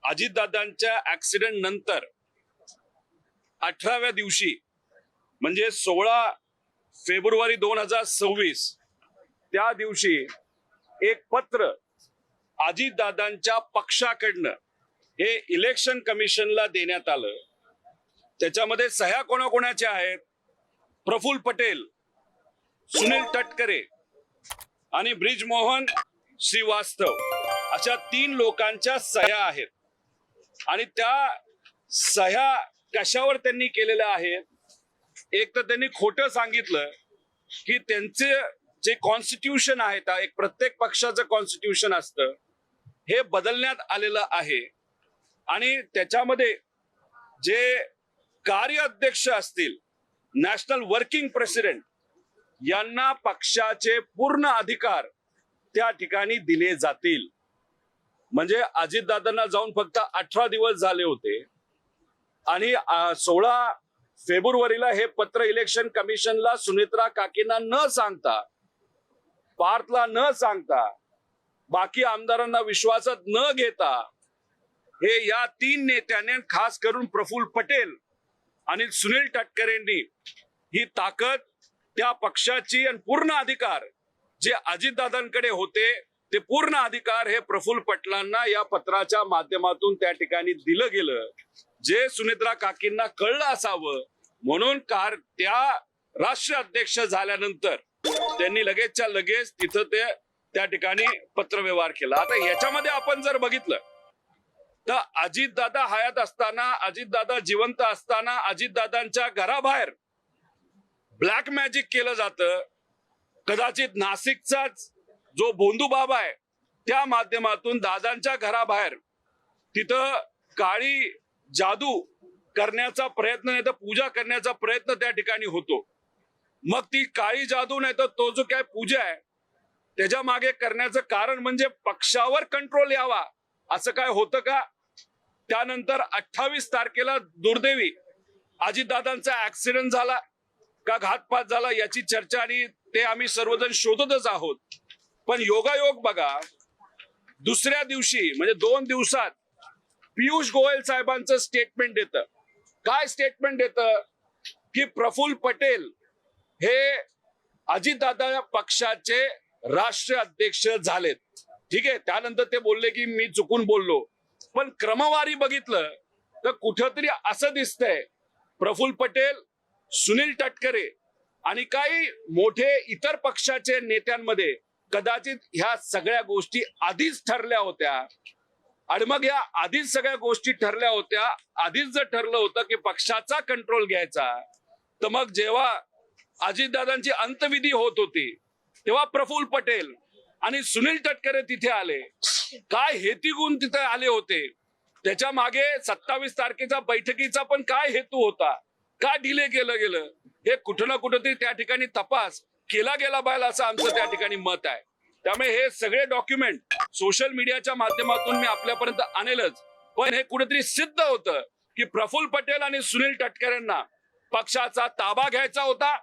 अजितदादांच्या accident नंतर 18व्या दिवशी म्हणजे 16 फेब्रुवारी 2026 त्या दिवशी एक पत्र अजितदादांच्या पक्षाकडनं हे इलेक्शन कमिशनला देण्यात आलं. त्याच्यामध्ये सह्या कोणाकोणाच्या आहेत? प्रफुल्ल पटेल, सुनील तटकरे आणि ब्रिजमोहन श्रीवास्तव अशा 3 लोकांच्या सह्या आहेत. आणि त्या सह्या कशावर त्यांनी केलेल्या आहेत? एक तर त्यांनी खोटं सांगितलं की त्यांचे जे कॉन्स्टिट्यूशन आहे, एक प्रत्येक पक्षाचं कॉन्स्टिट्यूशन असतं, हे बदलण्यात आलेलं आहे. आणि त्याच्यामध्ये जे कार्य अध्यक्ष असतील, नॅशनल वर्किंग प्रेसिडेंट, यांना पक्षाचे पूर्ण अधिकार त्या ठिकाणी दिले जातील. म्हणजे अजितदादांना जाऊन फक्त 18 दिवस झाले होते आणि 16 फेब्रुवारीला हे पत्र इलेक्शन कमिशनला सुनेत्रा काकींना न सांगता, पार्थला न सांगता, बाकी आमदारांना विश्वासात न घेता हे या 3 नेत्यांनी, खास करून प्रफुल्ल पटेल आणि सुनील तटकरेंनी ही ताकद त्या पक्षाची आणि पूर्ण अधिकार जे अजितदादांकडे होते ते पूर्ण अधिकार हे प्रफुल्ल पटेलांना या पत्राच्या माध्यमातून त्या ठिकाणी दिलं गेलं. जे सुनेत्रा काकींना कळलं असावं म्हणून त्या राष्ट्रीय अध्यक्ष झाल्यानंतर त्यांनी लगेचच्या लगेच तिथं त्या ठिकाणी पत्रव्यवहार केला. आता याच्यामध्ये आपण जर बघितलं तर अजितदादा हयात असताना, अजितदादा जिवंत असताना अजितदादांच्या घराबाहेर ब्लॅक मॅजिक केलं जातं. कदाचित नाशिकचाच जो भोंदू बाबा आहे त्या माध्यमातून दादांच्या घराबाहेर तिथं काळी जादू करण्याचा प्रयत्न, नाही तर पूजा करण्याचा प्रयत्न त्या ठिकाणी होतो. मग ती काळी जादू नाही तर तो जो काय पूजा आहे त्याच्या मागे करण्याचं कारण म्हणजे पक्षावर कंट्रोल यावा, असं काय होतं का? त्यानंतर 28 तारखेला दुर्दैवी अजितदादांचा ऍक्सिडेंट झाला का घातपात झाला याची चर्चा आणि ते आम्ही सर्वजण शोधतच आहोत. पण योगायोग बघा, दुसऱ्या दिवशी म्हणजे 2 दिवसात पियुष गोयल साहेबांचं स्टेटमेंट येतं. काय स्टेटमेंट येतं? की प्रफुल्ल पटेल हे अजितदादा पक्षाचे राष्ट्रीय अध्यक्ष झालेत. ठीक आहे, त्यानंतर ते बोलले की मी चुकून बोललो. पण क्रमवारी बघितलं तर कुठंतरी असं दिसतंय प्रफुल्ल पटेल, सुनील तटकरे आणि काही मोठे इतर पक्षाचे नेत्यांमध्ये कदाचित ह्या सगळ्या गोष्टी आधीच ठरल्या होत्या. आणि मग या आधीच सगळ्या गोष्टी ठरल्या होत्या, आधीच जर ठरलं होतं की पक्षाचा कंट्रोल घ्यायचा, तर मग जेव्हा अजितदादांची अंतविधी होत होती तेव्हा प्रफुल्ल पटेल आणि सुनील तटकरे तिथे आले. काय हेतून तिथे आले होते? त्याच्या मागे 27 तारखेच्या बैठकीचा पण काय हेतू होता? का डिले केलं गेलं? हे कुठं ना कुठंतरी त्या ठिकाणी तपास केला गेला पाहिजे असं आमचं त्या ठिकाणी मत आहे. त्यामुळे हे सगळे डॉक्युमेंट सोशल मीडियाच्या माध्यमातून मी आपल्यापर्यंत आणेलच. पण हे कुठेतरी सिद्ध होतं की प्रफुल्ल पटेल आणि सुनील तटकरेंना पक्षाचा ताबा घ्यायचा होता.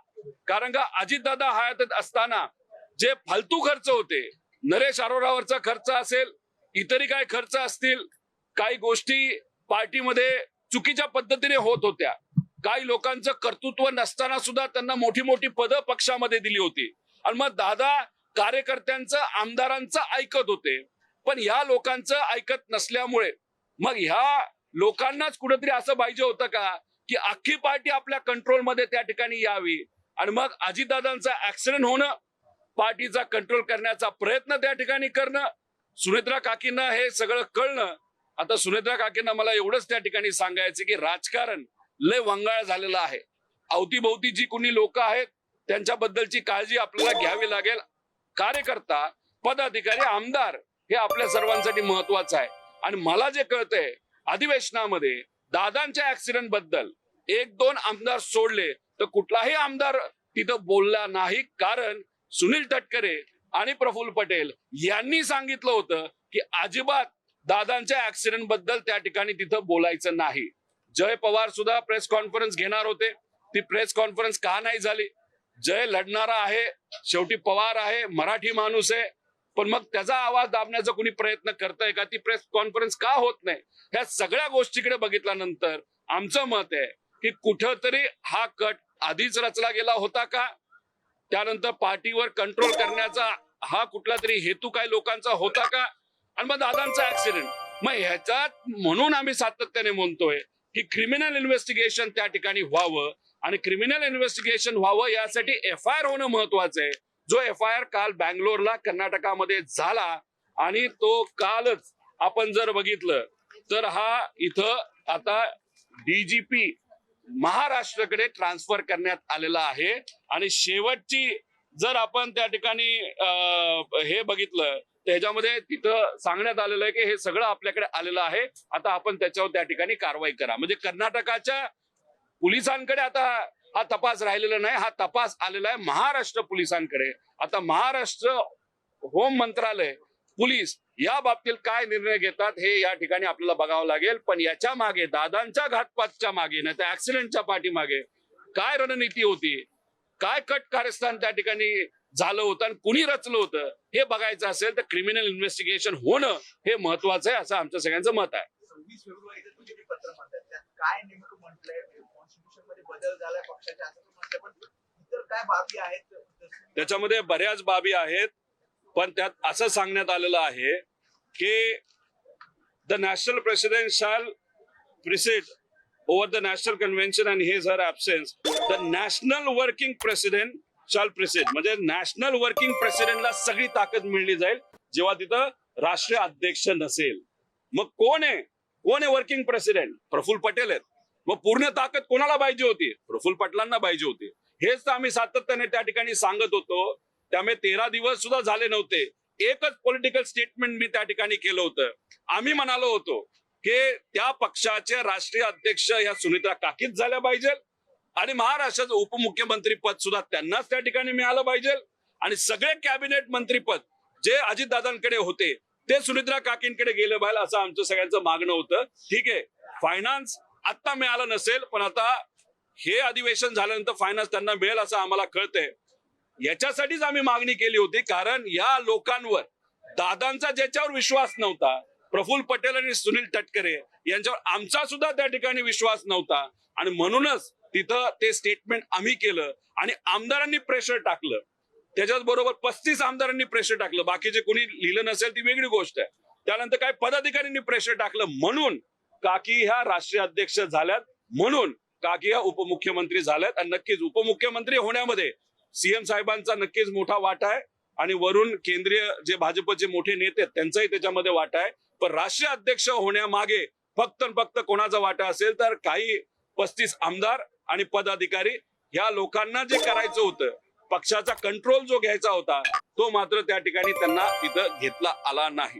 कारण का अजितदादा हयात असताना जे फालतू खर्च होते, नरेश अरोरावरचा खर्च असेल, इतरही काही खर्च असतील, काही गोष्टी पार्टीमध्ये चुकीच्या पद्धतीने होत होत्या. काही लोकांचं कर्तृत्व नसताना सुद्धा त्यांना मोठी मोठी पदं पक्षामध्ये दिली होती. आणि मग दादा कार्यकर्त्यांचं, आमदारांचं ऐकत होते. पण या लोकांचं ऐकत नसल्यामुळे मग ह्या लोकांनाच कुठेतरी असं पाहिजे होतं का की अख्खी पार्टी आपल्या कंट्रोलमध्ये त्या ठिकाणी यावी आणि मग अजितदादांचा ऍक्सिडेंट होणं, पार्टीचा कंट्रोल करण्याचा प्रयत्न त्या ठिकाणी करणं. सुनेत्रा काकींना हे सगळं कळणं. आता सुनेत्रा काकींना मला एवढंच त्या ठिकाणी सांगायचं की राजकारण लय वंगाळ झालेलं आहे. अवतीभोवती जी कोणी लोक आहेत त्यांच्याबद्दलची काळजी आपल्याला घ्यावी लागेल. कार्यकर्ता, पदाधिकारी, आमदार हे आपल्या सर्वांसाठी महत्वाचं आहे. आणि मला जे कळतंय अधिवेशनामध्ये दादांच्या ऍक्सिडेंट बद्दल 1-2 आमदार सोडले तर कुठलाही आमदार तिथं बोलला नाही. कारण सुनील तटकरे आणि प्रफुल्ल पटेल यांनी सांगितलं होतं की अजिबात दादांच्या ऍक्सिडेंट बद्दल त्या ठिकाणी तिथं बोलायचं नाही. जय पवार सुद्धा प्रेस कॉन्फरन्स घेणार होते, ती प्रेस कॉन्फरन्स का नाही झाली? जय लढणारा आहे, शेवटी पवार आहे, मराठी माणूस आहे, पण मग त्याचा आवाज दाबण्याचा कुणी प्रयत्न करतंय का? ती प्रेस कॉन्फरन्स का होत नाही? ह्या सगळ्या गोष्टीकडे बघितल्यानंतर आमचं मत आहे की कुठंतरी हा कट आधीच रचला गेला होता का? त्यानंतर पार्टीवर कंट्रोल करण्याचा हा कुठला तरी हेतू काय लोकांचा होता का? आणि मग दादांचा ऍक्सिडेंट. मग ह्याच्यात म्हणून आम्ही सातत्याने म्हणतोय की क्रिमिनल इन्व्हेस्टिगेशन त्या ठिकाणी व्हावं, आणि क्रिमिनल इन्व्हेस्टिगेशन व्हावं यासाठी FIR होणं महत्वाचं आहे. जो FIR काल बँगलोरला कर्नाटकामध्ये झाला, आणि तो कालच आपण जर बघितलं तर हा इथं आता DGP महाराष्ट्राकडे ट्रान्सफर करण्यात आलेला आहे. आणि शेवटची जर आपण त्या ठिकाणी हे बघितलं त्याच्यामध्ये तिथं सांगण्यात आलेलं आहे की हे सगळं आपल्याकडे आलेलं आहे, आता आपण त्याच्यावर त्या ठिकाणी कारवाई करा. म्हणजे कर्नाटकाच्या पोलिसांकडे आता हा तपास राहिलेला नाही, हा तपास आलेला आहे महाराष्ट्र पोलिसांकडे. आता महाराष्ट्र होम मंत्रालय, पोलीस या बाबतीत काय निर्णय घेतात हे या ठिकाणी आपल्याला बघावं लागेल. पण याच्या मागे, दादांच्या घातपातच्या मागे, नाही तर ऍक्सिडेंटच्या पाठीमागे काय रणनीती होती, काय कट कारस्थान त्या ठिकाणी झालं होतं आणि कुणी रचलं होतं हे बघायचं असेल तर क्रिमिनल इन्व्हेस्टिगेशन होणं हे महत्वाचं आहे, असं आमचं सगळ्यांचं मत आहे. 26 फेब्रुवारीचं तुम्ही जे पत्र म्हणताय त्यात काय नेमकं म्हटलंय? कॉन्स्टिट्यूशन मध्ये बदल झालाय पक्षाच्या असं म्हटलंय, पण इतर काय बाबी आहेत? त्याच्यामध्ये बऱ्याच बाबी आहेत, पण त्यात असं सांगण्यात आलेलं आहे की the national president shall preside over the national convention and his her absence, the national working president shall preside. म्हणजे नॅशनल वर्किंग प्रेसिडेंटला सगळी ताकद मिळली जाईल जेव्हा तिथं राष्ट्रीय अध्यक्ष नसेल. मग कोण आहे वर्किंग प्रेसिडेंट? प्रफुल्ल पटेल आहेत. मग पूर्ण ताकद कोणाला पाहिजे होती? प्रफुल्ल पटेलांना पाहिजे होती. हेच तर आम्ही सातत्याने त्या ठिकाणी सांगत होतो. त्यामुळे 13 दिवस सुद्धा झाले नव्हते, एकच पॉलिटिकल स्टेटमेंट मी त्या ठिकाणी केलं होतं. आम्ही म्हणालो होतो की त्या पक्षाचे राष्ट्रीय अध्यक्ष या सुनीता काकीच झाल्या पाहिजे, आणि महाराष्ट्राचं उपमुख्यमंत्री पद सुद्धा त्यांनाच त्या ठिकाणी मिळालं पाहिजे, आणि सगळे कॅबिनेट मंत्रीपद जे अजितदादांकडे होते ते सुनीता काकींकडे गेले पाहिजे, असं आमचं सगळ्यांचं मागणं होतं. ठीक आहे, फायनान्स आता मिळालं नसेल, पण आता हे अधिवेशन झाल्यानंतर फायनान्स त्यांना मिळेल असं आम्हाला कळतंय. याच्यासाठीच आम्ही मागणी केली होती, कारण या लोकांवर दादांचा ज्याच्यावर विश्वास नव्हता, प्रफुल्ल पटेल आणि सुनील तटकरे यांच्यावर आमचा सुद्धा त्या ठिकाणी विश्वास नव्हता, आणि म्हणूनच तिथं ते स्टेटमेंट आम्ही केलं आणि आमदारांनी प्रेशर टाकलं. त्याच्याच बरोबर 35 आमदारांनी प्रेशर टाकलं. बाकीचे कोणी लिहिलं नसेल ती वेगळी गोष्ट आहे. त्यानंतर काही पदाधिकाऱ्यांनी प्रेशर टाकलं, म्हणून काकी ह्या राष्ट्रीय अध्यक्ष झाल्यात, म्हणून काकी ह्या उपमुख्यमंत्री झाल्यात. आणि नक्कीच उपमुख्यमंत्री होण्यामध्ये CM साहेबांचा नक्कीच मोठा वाटा आहे, आणि वरून केंद्रीय जे भाजपचे मोठे नेते आहेत त्यांचाही त्याच्यामध्ये वाटा आहे. पण राष्ट्रीय अध्यक्ष होण्यामागे फक्त कोणाचा वाटा असेल तर काही 35 आमदार आणि पदाधिकारी, या लोकांना जे करायचं होतं, पक्षाचा कंट्रोल जो घ्यायचा होता, तो मात्र त्या ठिकाणी त्यांना तिथं घेतला आला नाही.